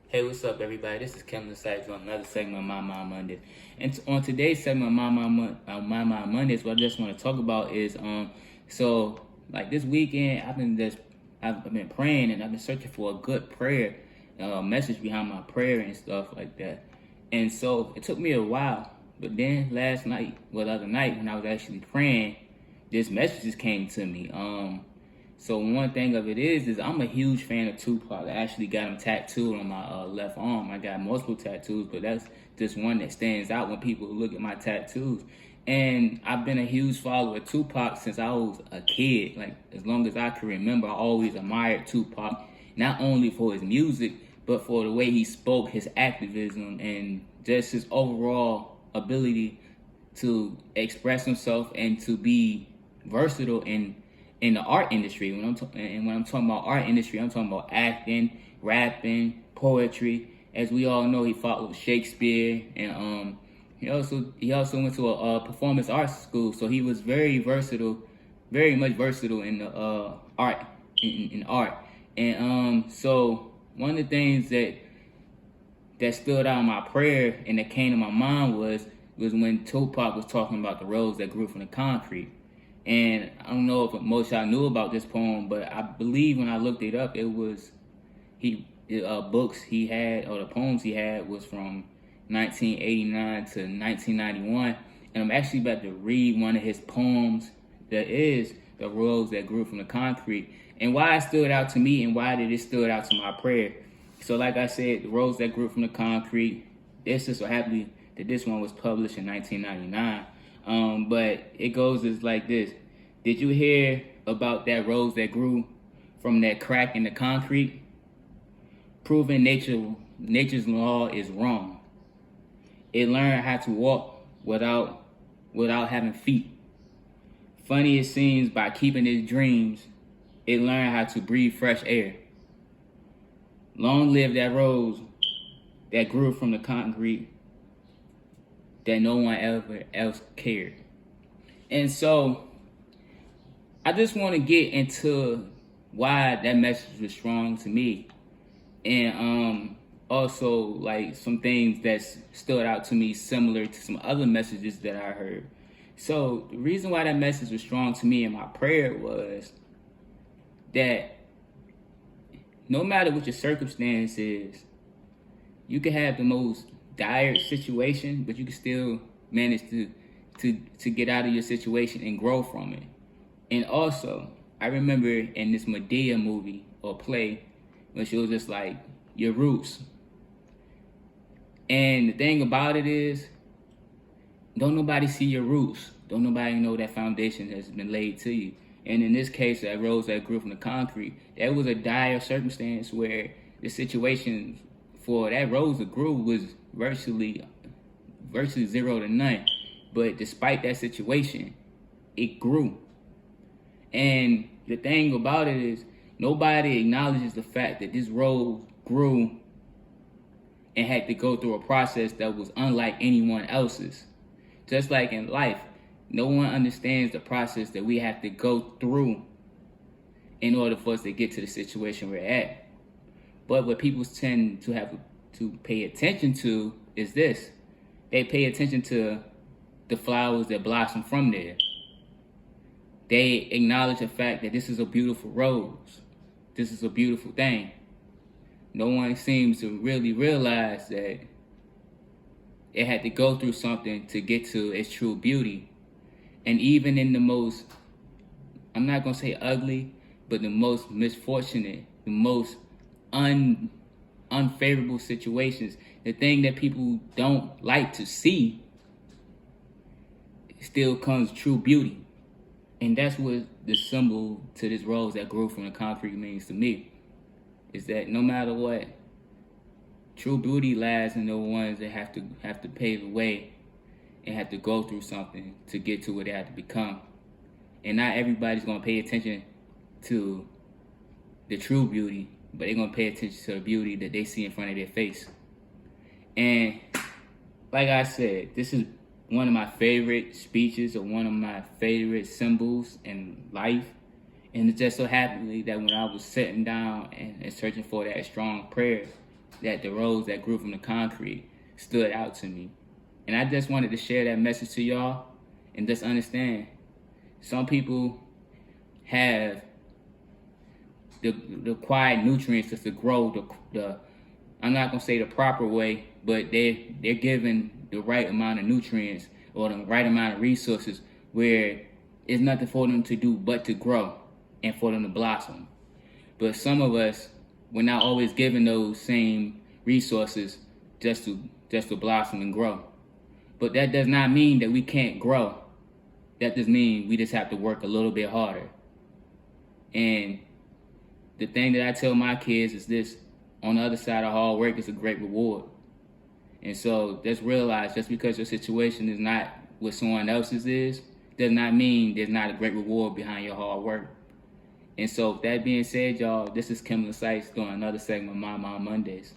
Hey, what's up, everybody? This is Kevin Sykes on another segment of My Mind Mondays. And on today's segment of My Mind Mondays, what I just want to talk about is so like this weekend, I've been praying and I've been searching for a good prayer, message behind my prayer and stuff like that. And so it took me a while, but then the other night when I was actually praying, this message just came to me. So one thing of it is I'm a huge fan of Tupac. I actually got him tattooed on my left arm. I got multiple tattoos, but that's just one that stands out when people look at my tattoos. And I've been a huge follower of Tupac since I was a kid. Like, as long as I can remember, I always admired Tupac, not only for his music, but for the way he spoke, his activism, and just his overall ability to express himself and to be versatile in the art industry. When I'm talking about art industry, I'm talking about acting, rapping, poetry. As we all know, he fought with Shakespeare, and he also went to a performance arts school. So he was very versatile, very much versatile in the art in art. And so one of the things that stood out in my prayer and that came to my mind was when Tupac was talking about the rose that grew from the concrete. And I don't know if most y'all knew about this poem, but I believe when I looked it up, it was books he had, or the poems he had, was from 1989 to 1991. And I'm actually about to read one of his poems that is the rose that grew from the concrete, and why it stood out to me and why did it stood out to my prayer. So like I said, the rose that grew from the concrete, it's just so happy that this one was published in 1999. But it goes as like this. Did you hear about that rose that grew from that crack in the concrete? Proving nature's law is wrong. It learned how to walk without having feet. Funny it seems, by keeping its dreams, it learned how to breathe fresh air. Long live that rose that grew from the concrete that no one ever else cared. And so I just want to get into why that message was strong to me, and also like some things that stood out to me similar to some other messages that I heard. So the reason why that message was strong to me in my prayer was that no matter what your circumstance is, you can have the most dire situation, but you can still manage to get out of your situation and grow from it. And also, I remember in this Medea movie or play when she was just like, your roots. And the thing about it is, don't nobody see your roots. Don't nobody know that foundation has been laid to you. And in this case, that rose that grew from the concrete, that was a dire circumstance where the situation for that rose that grew was virtually 0 to none. But despite that situation, it grew. And the thing about it is, nobody acknowledges the fact that this rose grew and had to go through a process that was unlike anyone else's. Just like in life, no one understands the process that we have to go through in order for us to get to the situation we're at. But what people tend to have to pay attention to is this. They pay attention to the flowers that blossom from there. They acknowledge the fact that this is a beautiful rose. This is a beautiful thing. No one seems to really realize that it had to go through something to get to its true beauty. And even in the most, I'm not going to say ugly, but the most misfortunate, the most unfavorable situations, the thing that people don't like to see, still comes true beauty. And that's what the symbol to this rose that grew from the concrete means to me. Is that no matter what, true beauty lies in the ones that have to pave the way and have to go through something to get to what they have to become. And not everybody's gonna pay attention to the true beauty, but they're gonna pay attention to the beauty that they see in front of their face. And like I said, this is one of my favorite speeches or one of my favorite symbols in life. And it just so happened that when I was sitting down and searching for that strong prayer, that the rose that grew from the concrete stood out to me. And I just wanted to share that message to y'all and just understand. Some people have the required nutrients just to grow the I'm not gonna say the proper way, but they're given the right amount of nutrients or the right amount of resources where it's nothing for them to do but to grow and for them to blossom. But some of us, we're not always given those same resources just to blossom and grow. But that does not mean that we can't grow. That just means we just have to work a little bit harder. And the thing that I tell my kids is this: on the other side of hard work is a great reward. And so just realize, just because your situation is not what someone else's is, does not mean there's not a great reward behind your hard work. And so with that being said, y'all, this is Kim Sykes doing another segment of My Mom Mondays.